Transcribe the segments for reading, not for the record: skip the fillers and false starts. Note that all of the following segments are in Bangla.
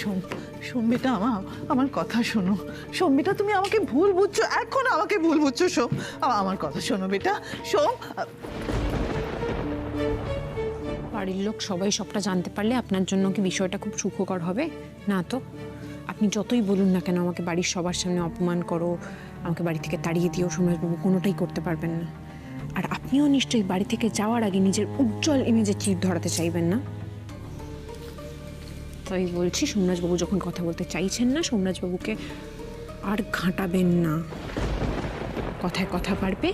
শোন শোন বেটা, আমার কথা শোনো। শোন বেটা, তুমি আমাকে ভুল বুঝছো, এখন আমাকে ভুল বুঝছো। শোন, আমার কথা শোনো বেটা, শোন। বাড়ির লোক সবাই সবটা জানতে পারলে আপনার জন্য কি বিষয়টা খুব সুখকর হবে? না তো। আপনি যতই বলুন না কেন আমাকে বাড়ির সবার সামনে অপমান করো, আমাকে বাড়ি থেকে তাড়িয়ে দিও, সোমরাজবাবু কোনোটাই করতে পারবেন না। আর আপনিও নিশ্চয়ই বাড়ি থেকে যাওয়ার আগে নিজের উজ্জ্বল ইমেজে চির ধরাতে চাইবেন না। তাই বলছি, সোমরাজবাবু যখন কথা বলতে চাইছেন না, সোমরাজবাবুকে আর ঘাঁটাবেন না। কথায় কথা বাড়বে,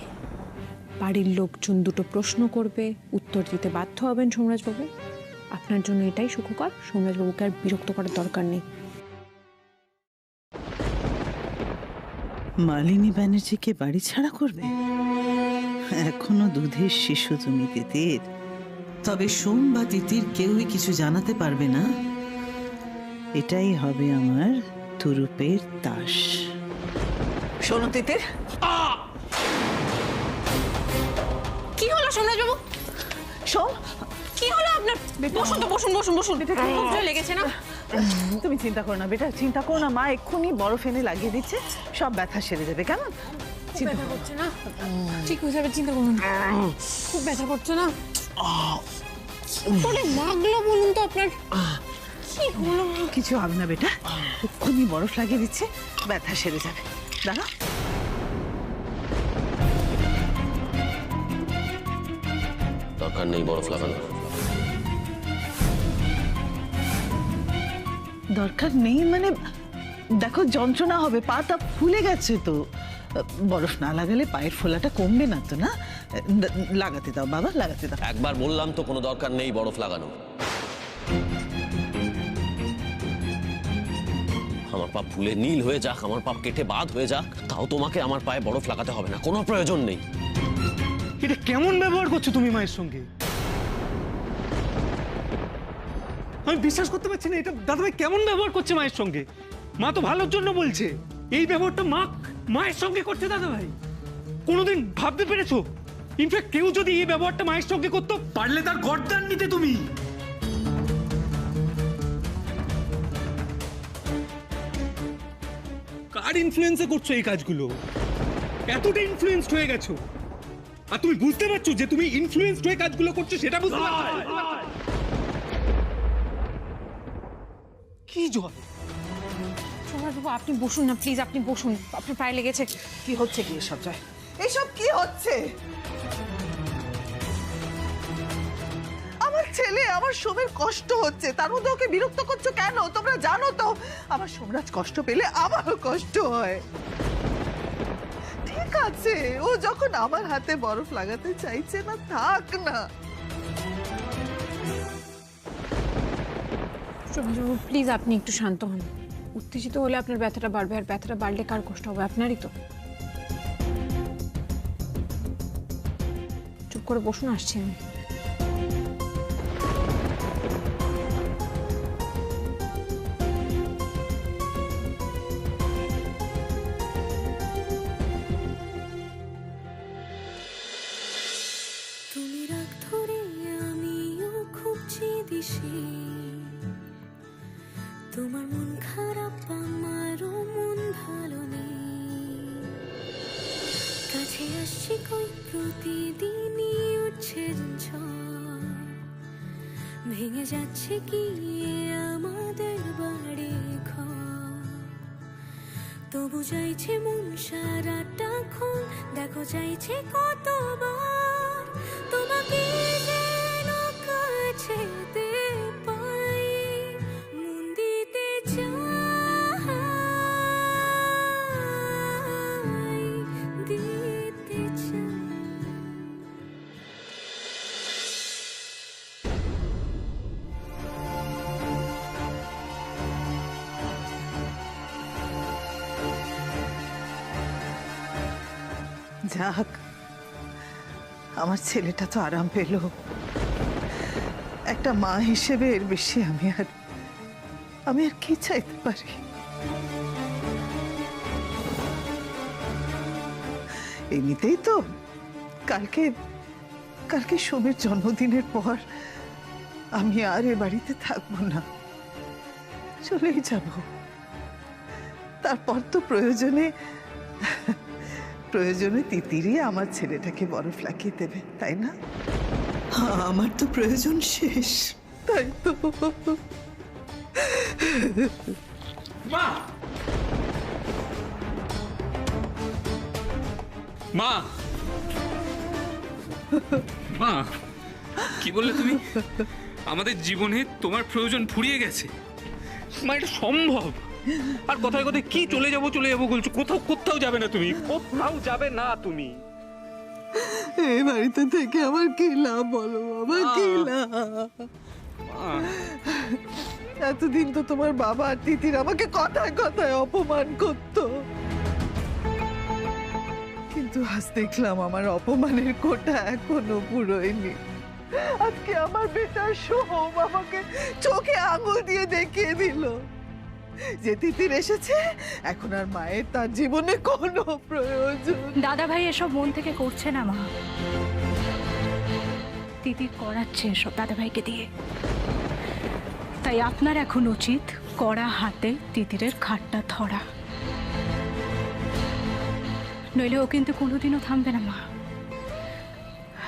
বাড়ির লোকজন দুটো প্রশ্ন করবে, উত্তর দিতে বাধ্য হবেন সোমরাজবাবু। আপনার জন্য এটাই সুখকর। সোমরাজবাবুকে আর বিরক্ত করার দরকার নেই। মালিনী ব্যানার্জিকে বাড়ি ছাড়া করবে? এখনো দুধের শিশু তুমি তিতির। তবে সোম বা তিতির কেউই কিছু জানাতে পারবে না। এটাই হবে আমার তুরুপের তাস। শোনো তিতির। কি হলো সোমরাজবাবু? শোন, কি হলো আপনার? বসুন তো, বসুন বসুন বসুন। লেগেছে না? তুমি চিন্তা করো না বেটা, চিন্তা করো না। মা এক্ষুনি বরফ এনে লাগিয়ে দিচ্ছে, সব ব্যথা সেরে যাবে। কেমন? ব্যথা করছে না? ঠিক হয়ে যাবে, চিন্তা করুন। খুব ব্যথা করছে না? পরে লাগলো বলুন তো আপনার? কি হলো? কিছু হবে না বেটা, এক্ষুনি বরফ লাগিয়ে দিচ্ছে, ব্যথা সেরে যাবে। দাঁড়া। দরকার নেই বরফ লাগানো। দরকার নেই মানে? দেখো যন্ত্রণা হবে, পাটা ফুলে গেছে তো। বরফ না লাগালে পায়ের ফোলাটা কমবে না তো, না? লাগাতে দাও বাবা, লাগাতে দাও। একবার বললাম তো কোনো দরকার নেই বরফ লাগানো। আমার পা ফুলে নীল হয়ে যাক, আমার পা কেটে বাদ হয়ে যাক, তাও তোমাকে আমার পায়ে বরফ লাগাতে হবে না, কোনো প্রয়োজন নেই। এটা কেমন ব্যবহার করছো তুমি মায়ের সঙ্গে? আমি বিশ্বাস করতে পারছি না, এটা দাদাভাই কেমন ব্যবহার করছে মায়ের সঙ্গে। মা তো ভালোর জন্য বলছে, এই ব্যবহারটা মায়ের সঙ্গে করছে দাদাভাই। কোনোদিন ভাবতে পেরেছো? ইনফ্যাক্ট কেউ যদি এই ব্যবহারটা মায়ের সঙ্গে করতো, পারলে তার গর্দান নিতে তুমি। কার ইনফ্লুয়েন্সে করছো এই কাজগুলো? এতটা ইনফ্লুয়েন্সড হয়ে গেছো, আর তুমি বুঝতে পারছো যে তুমি ইনফ্লুয়েন্সড হয়ে কাজগুলো করছো? সেটা বুঝতে পারছো? কি জল? সোমরাজবাবু আপনি বসুন না প্লিজ, আপনি বসুন। আপনার পায়ে লেগেছে। কি হচ্ছে কি এসব? জয়, এসব কি হচ্ছে? আমার ছেলে, আমার সোমের কষ্ট হচ্ছে, তার মধ্যে ওকে বিরক্ত করছো কেন? তোমরা জানো তো আমার সোমরাজ কষ্ট পেলে আমারও কষ্ট হয়। ঠিক আছে, ও যখন আমার হাতে বরফ লাগাতে চাইছে না, থাক না। সোমরাজবাবু প্লিজ আপনি একটু শান্ত হন। উত্তেজিত হলে আপনার ব্যথাটা বাড়বে, আর ব্যথাটা বাড়লে কার কষ্ট হবে? আপনারই তো। চুপ করে বসুন, আসছি আমি। তুমি রাগ ধরে আমিও খুঁজছি দিশে, তোমার মন খারাপ আমারও মন ভালো নেই। কাছে আসছি কই প্রতিদিনই উঠছে ঝড়, ভেঙে যাচ্ছে কি আমাদের বাড়ি ঘর। তবু চাইছে মন সারাটা ক্ষণ, দেখো চাইছে কতবার তোমাকে যেন কাছেতে পাই, মন দিতে চাই, দিতে চাই। যাক, আমার ছেলেটা তো আরাম পেল। একটা মা হিসেবে এর বেশি আমি আর কি চাইতে পারি? এমনিতেই তো কালকে সোমের জন্মদিনের পর আমি আর এ বাড়িতে থাকবো না। চলেই যাব। তারপর তো প্রয়োজনে তিতিরই আমার ছেলেটাকে বরফ লাগিয়ে দেবে, তাই না? আমার তো প্রয়োজন শেষ, তাই তো। মা মা মা কি বললে তুমি? আমাদের জীবনে তোমার প্রয়োজন ফুরিয়ে গেছে? মা, এটা সম্ভব? আর কথায় কথায় কি চলে যাবো বলছো? কোথাও যাবে না তুমি, কোথাও যাবে না তুমি। এই বাড়িতে থেকে আমার কি লাভ বলো বাবা, কি লাভ? এতদিন তো তোমার বাবা আর তিতির আমাকে কথায় কথায় অপমান করতো, কিন্তু আজ দেখলাম আমার অপমানের কোটা এখনো পুরোয়নি। আজকে আমার বেটা সোম আমাকে চোখে আঙুল দিয়ে দেখিয়ে দিল যে তিতির এসেছে, এখন আর মায়ের তার জীবনে কোনো প্রয়োজন। দাদা ভাই এসব মন থেকে করছে না মা, তিতির করাচ্ছে এসব দাদা ভাইকে দিয়ে। তাই আপনার এখন উচিত কড়া হাতে তিতিরের খাটটা ধরা, নইলে ও কিন্তু কোনোদিনও থামবে না মা।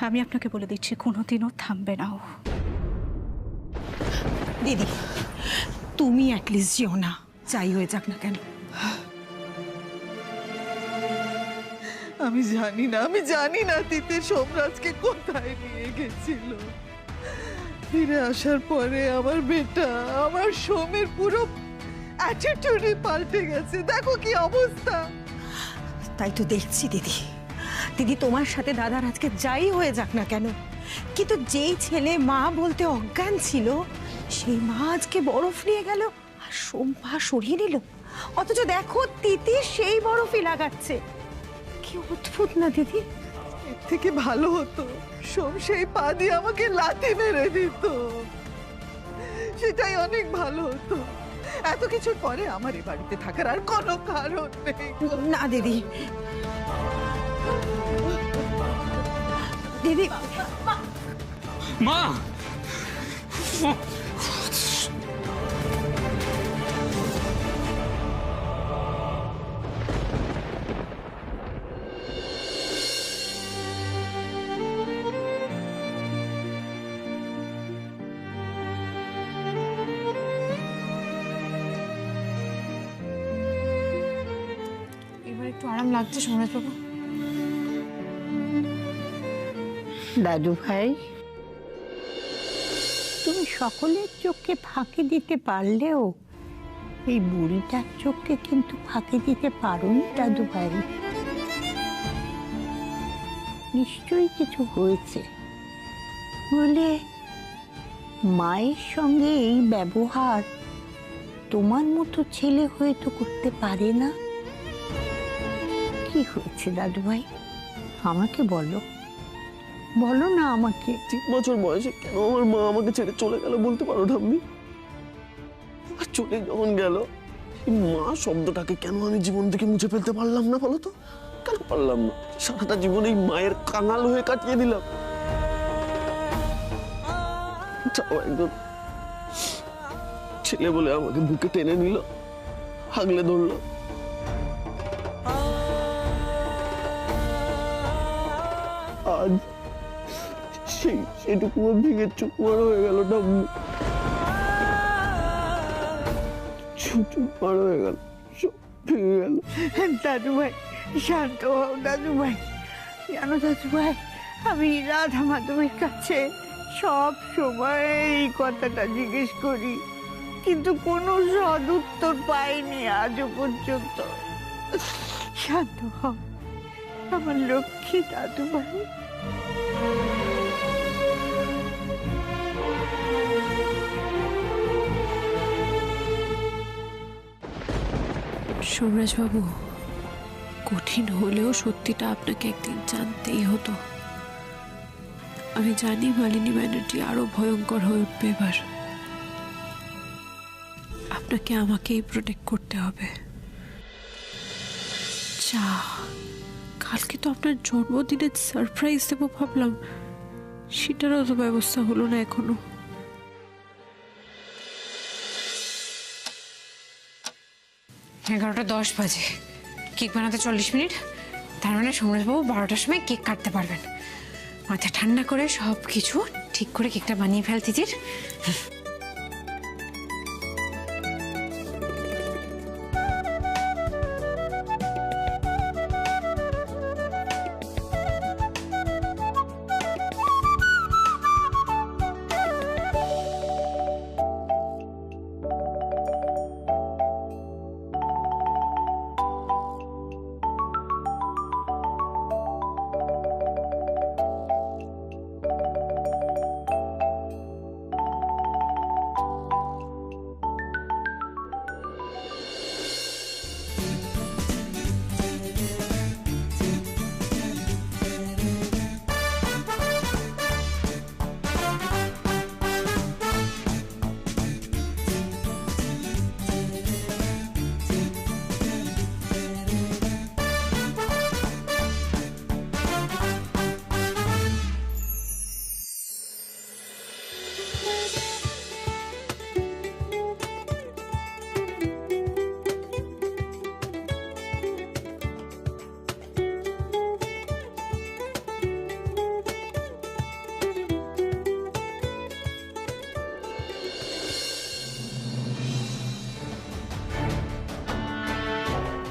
আমি আপনাকে বলে দিচ্ছি, কোনোদিনও থামবে না ও। দিদি, তুমি অ্যাটলিস্ট যেও না, যাই হয়ে যাক না কেন। আমি জানি না তিতির সোমরাজকে কোথায় নিয়ে গেছিল। ফিরে আসার পরে আমার বেটা, আমার সোমের পুরো অ্যাটিটিউডই পাল্টে গেছে। দেখো কি অবস্থা। তাই তো দেখছি দিদি, দিদি তোমার সাথে দাদার আজকে যাই হয়ে যাক না কেন, কিন্তু যেই ছেলে মা বলতে অজ্ঞান ছিল, সেই মা আজকে বরফ নিয়ে গেল আর সোম পা সরিয়ে নিল। অথচ দেখো তিতি সেই বরফই লাগাচ্ছে। কি অদ্ভুত না দিদি? এর থেকে ভালো হতো সোম সেই পা দিয়ে আমাকে লাথি মেরে দিত, সেটাই অনেক ভালো হতো। এত কিছুর পরে আমার এই বাড়িতে থাকার আর কোনো কারণ নেই। না দিদি, দিদি মা, এবার একটু আরাম লাগছে সোমরাজবাবু? দাদু ভাই, তুমি সকলের চোখকে ফাঁকি দিতে পারলেও এই বুড়িটার চোখকে কিন্তু ফাঁকি দিতে পারোনি দাদু ভাই। নিশ্চয়ই কিছু হয়েছে, বলে মায়ের সঙ্গে এই ব্যবহার তোমার মতো ছেলে হয়তো করতে পারে না। কি হয়েছে দাদু ভাই, আমাকে বলো, বলো না আমাকে। 3 বছর বয়সে কেন আমার মা আমাকে ছেড়ে চলে গেল বলতে পারো ঠাম্মি? আর চলে যখন গেল, এই মা শব্দটাকে কেন আমি জীবন থেকে মুছে ফেলতে পারলাম না বলো তো? কেন পারলাম না? সারাটা জীবন এই মায়ের কাঙাল হয়ে কাটিয়ে দিলাম। যাও, একজন ছেলে বলে আমাকে বুকে টেনে নিল, আগলে ধরলো। আজ সেটুকু ভেঙে চুপমার হয়ে গেল, ঠাম্মি। চুপমার হয়ে গেল, সব ভেঙে গেল। দাদু ভাই শান্ত হও দাদু ভাই। জানো দাদু ভাই, আমি রাধা মাধবের কাছে সব সময় এই কথাটা জিজ্ঞেস করি, কিন্তু কোনো সদ উত্তর পাইনি আজও পর্যন্ত। শান্ত হও আমার লক্ষ্মী দাদু ভাই। সোমরাজবাবু, কঠিন হলেও সত্যিটা আপনাকে একদিন জানতেই হতো। আমি জানি মালিনী ব্যানার্জি আরো ভয়ঙ্কর হয়ে উঠবে এবার। আপনাকে আমাকেই প্রোটেক্ট করতে হবে। যা, কালকে তো আপনার জন্মদিনের সারপ্রাইজ দেবো ভাবলাম, সেটারও তো ব্যবস্থা হলো না এখনো। 11:10 বাজে, কেক বানাতে 40 মিনিট, তার মানে সমরেশবাবু 12টার সময় কেক কাটতে পারবেন। মাথা ঠান্ডা করে সব কিছু ঠিক করে কেকটা বানিয়ে ফেল তিতির।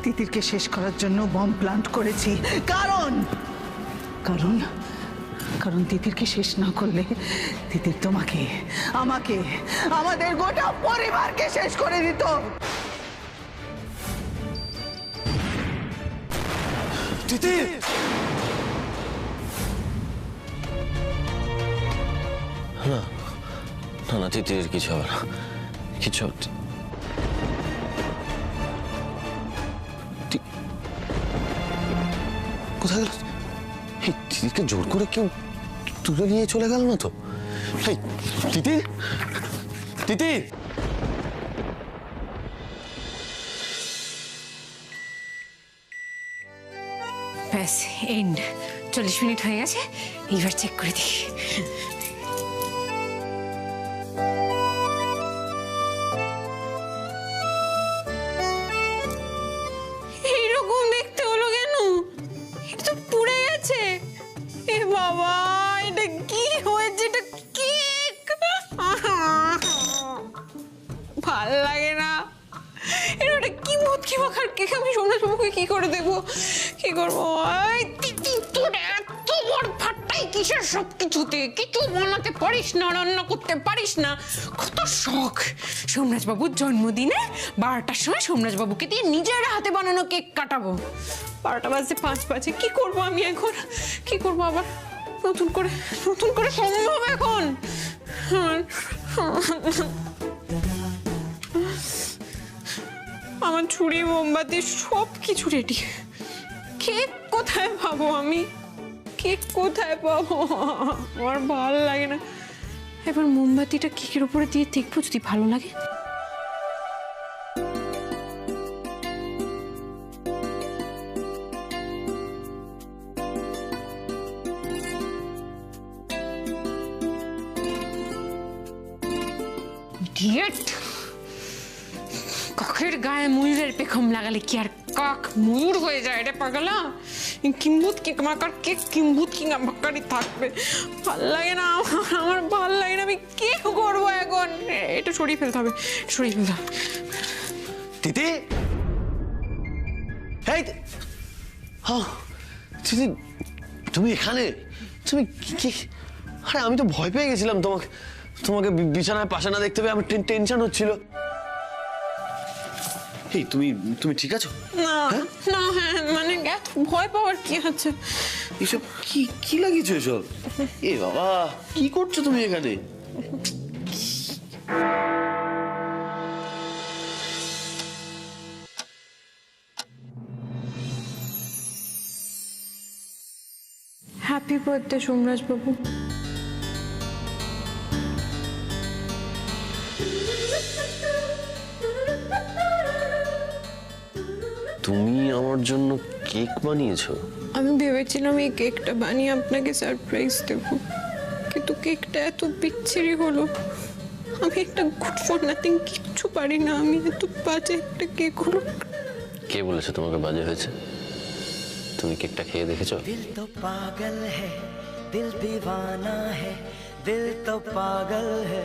তিতিরকে শেষ করার জন্য বম প্লান্ট করেছি। কারণ কারণ কারণ তিতিরকে শেষ না করলে তিতির তোমাকে, আমাকে, আমাদের গোটা পরিবারকে শেষ করে দিত। তিতির, না না না, তিতির কিছু হবে না, কিছু হবে না। কোথায় গেল? এই তিতিরকে জোর করে কেউ তুলে নিয়ে চলে গেল না তো? এই তিতির, তিতির, ব্যাস এন্ড। 40 মিনিট হয়ে গেছে, এইবার চেক করে দিই। এইরকম দেখতে হলো কেন? এটা তো পুড়ে গেছে। এ বাবা, এটা কি হয়েছে? এটা কেক, ভাল লাগে না। এটা কি মত কি মাখার কেক? আমি সোমনাথবাবুকে কি করে দেবো, কি করবো? তোর এত বড় ফাটটাই কিসের? সব কিছুতে কিছু বানাতে পারিস না, রান্না করতে পারিস না, কত শখ। সোমনাথবাবুর জন্মদিনে 12টার সময় সোমনাথবাবুকে দিয়ে নিজের হাতে বানানো কেক কাটাবো। 12টা বাজতে 5 বাজে, কি করবো আমি এখন? কি করবো আবার নতুন করে সম্ভব এখন? আমার ছুরি, মোমবাতি সব কিছু রেডি। কেক কোথায় পাবো আমি? কেক কোথায় পাবো? আমার ভালো লাগে না। এবার মোমবাতিটা কেকের উপরে দিয়ে দেখবো, যদি ভালো লাগে। ইডিয়েট! কাকের গায়ে ময়ূরের পেখম লাগালে কি আর কাক ময়ূর হয়ে যায় রে পাগলা? কিম্বুত কি মাকার কেক, কিম্বুত কি মাকারই থাকবে। ভাল লাগে না আমার, ভাল লাগে না। আমি কি করবো এখন? এটা সরিয়ে ফেলতে হবে, সরিয়ে ফেলতে হবে। তিতি, এই তিতি, তুমি এখানে? তুমি কি? আরে আমি তো ভয় পেয়ে গেছিলাম তোমাকে বিছানায় পাশে না দেখতে পেয়ে। আমার টেনশন হচ্ছিল। এই তুমি ঠিক আছো? না না, হ্যাঁ মানে এত ভয় পাওয়ার কি আছে? এসব কি লাগিয়েছো এসব? এ বাবা, কি করছো তুমি এখানে? হ্যাপি বার্থডে সোমরাজ বাবু। তুমি আমার জন্য কেক বানিয়েছো? আমি ভেবেছিলাম এই কেকটা বানিয়ে আপনাকে সারপ্রাইজ দেব, কিন্তু কেকটা এত বিচ্ছিরি হলো। আমি একটা গুড ফর নাথিং কিচ্ছু পারি না, আমি এত বাজে একটা কেক হলো। কে বলেছে তোমাকে বাজে হয়েছে? তুমি কেকটা খেয়ে দেখেছো? दिल तो पागल है दिल दीवाना है दिल तो पागल है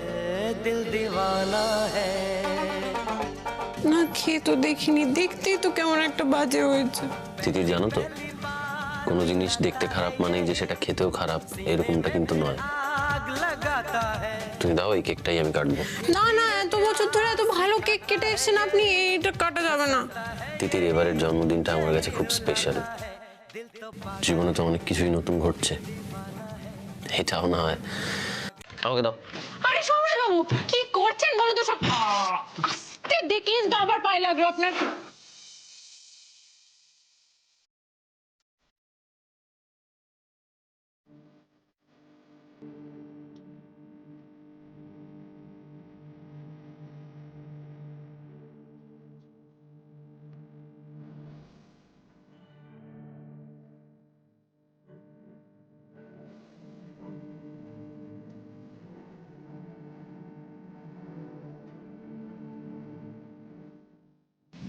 दिल दीवाना है না খেয়ে তো দেখিনি, দেখতেই তো কেমন একটা বাজে হয়েছে। তিথি জানো তো, কোনো জিনিস দেখতে খারাপ মানেই যে সেটা খেতেও খারাপ এরকমটা কিন্তু নয়। आग लगाता है তুমি দাও, এই কেকটাই আমি কাটবো। না না, এত বছর ধরে এত ভালো কেক কেটে এসেছেন আপনি, এইটা কাটা যাবে না। তিথির এবারের জন্মদিনটা আমার কাছে খুব স্পেশাল। জীবনে তো অনেক কিছুই নতুন ঘটছে, এটাও না হয়। আমাকে দাও। আরে সৌমেশ বাবু কি করছেন বলো তো? সব আস্তে দেখলেন তো আবার পায়ে লাগলো আপনার।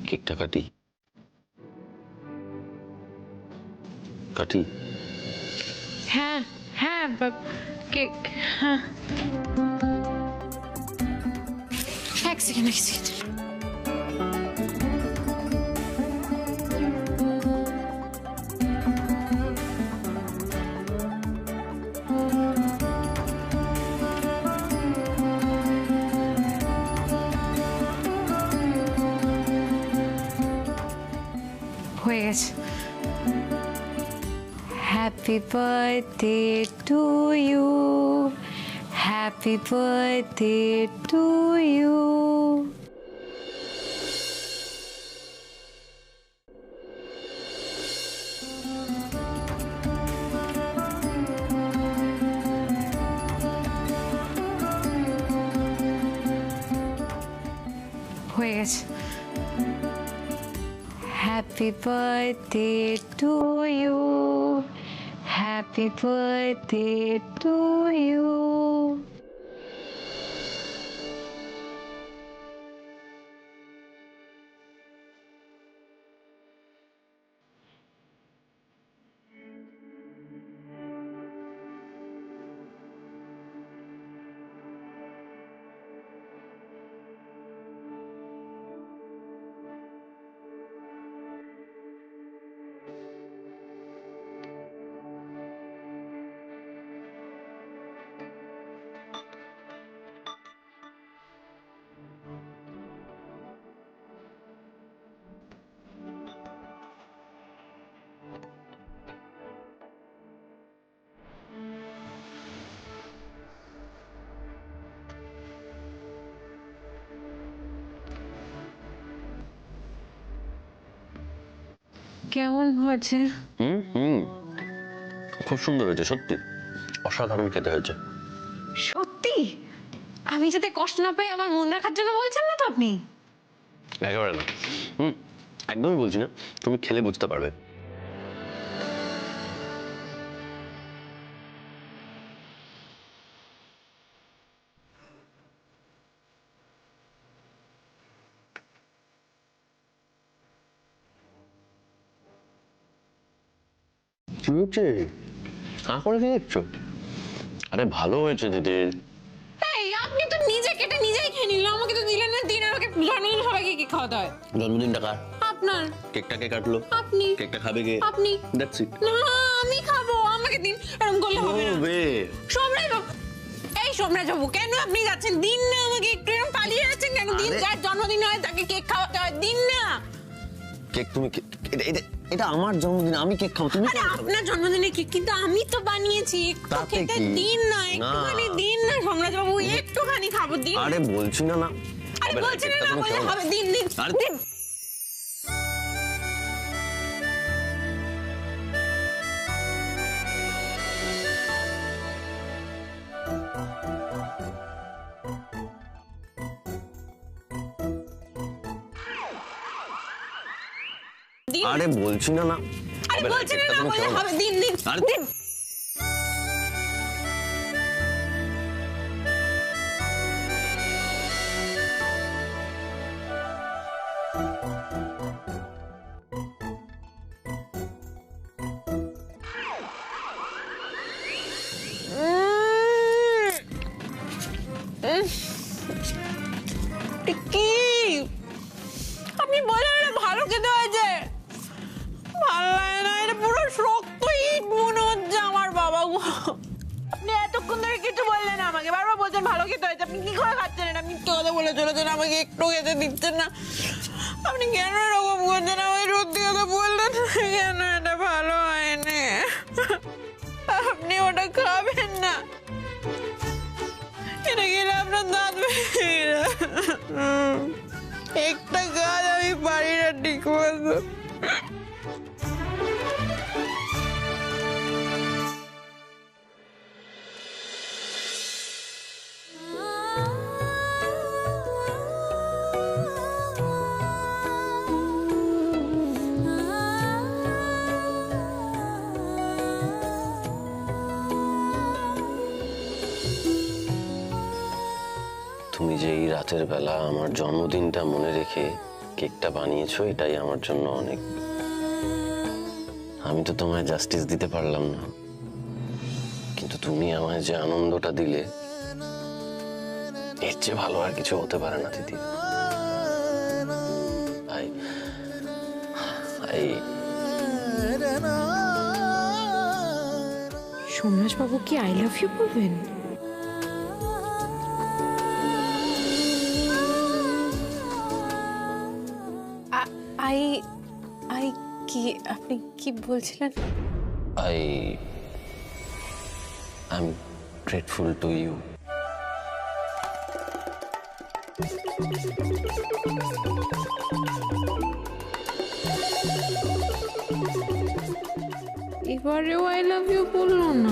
কেকটা কাটি কাটি। হ্যাঁ হ্যাঁ কেক, হ্যাঁ এক সেকেন্ড এক সেকেন্ড। হয়ে গেছে। Happy birthday to you, happy birthday to you. হয়ে গেছে। Happy birthday to you, happy birthday to you. কেমন হয়েছে? খুব সুন্দর হয়েছে, সত্যি অসাধারণ খেতে হয়েছে। সত্যি? আমি যাতে কষ্ট না পাই আমার মন রাখার জন্য বলছেন না তো আপনি? একেবারে না, একদমই বলছি না, তুমি খেলে বুঝতে পারবে। কি হচ্ছে? করে কি দেখছো? আরে ভালো হয়েছে দিদির। তাই আপনি তো নিজে কেটে নিজেই খেয়ে নিলেন, আমাকে তো দিলেন না। দিন আমাকে জন্মদিন সবাইকে কি খাওয়াতে হয়? জন্মদিনটা কার? আপনার। কেকটা কে কাটলো? আপনি। কেকটা খাবে কে? আপনি। That's it. না আমি খাবো, আমাকে দিন। এরকম করলে হবে না। সোমরাজ বাবু, এই সোমরাজ বাবু কেন আপনি যাচ্ছেন? দিন না আমাকে, একটু এরকম পালিয়ে যাচ্ছেন কেন? দিন, যার জন্মদিন হয় তাকে কেক খাওয়াতে হয়, দিন না। কেক তুমি এটা আমার জন্মদিন, আমি কেক খাবো, তুমি? আরে আপনার জন্মদিনে কেক কিন্তু আমি তো বানিয়েছি, একটু খেতে দিন না, একটুখানি দিন না সোমরাজ বাবু, একটুখানি খাবো, দিন। আরে বলছি না। আরে বলছেন না বলে হবে, দিন দিন দিন। আরে বলছি না। আরে বলছেন না বলে হবে, দিন দিন দিন। কি আপনি বলেন না ভালো খেতে হয়েছে? ভালো লাগে না, এটা পুরো শক্ত ইট মনে হচ্ছে আমার বাবা গো। আপনি এতক্ষণ ধরে কিছু বললেন না আমাকে, বারবার বলছেন ভালো খেতে হয়েছে। আপনি কি করে খাচ্ছেন এটা? আপনি কথা বলে চলেছেন, আমাকে একটু খেতে দিচ্ছেন না। আপনি কেন এরকম করছেন? আমাকে সত্যি কথা বললেন কেন এটা ভালো হয়নি? আপনি ওটা খাবেন না, এটা খেলে আপনার দাঁত ভেঙে যাবে। একটা কাজ আমি পারি না ঠিক মতো। তুমি যে এই রাতের বেলা আমার জন্মদিনটা মনে রেখে কেকটা বানিয়েছো, এটাই আমার জন্য অনেক। আমি তো তোমায় জাস্টিস দিতে পারলাম না, কিন্তু তুমি আমায় যে আনন্দটা দিলে, এর চেয়ে ভালো আর কিছু হতে পারে না দিদি। সোমরাজ বাবু কি আই লাভ ইউ বলবেন? আই কি আপনি কি বলছিলেন? I'm grateful to you. এবারেও আই লাভ ইউ বললো না।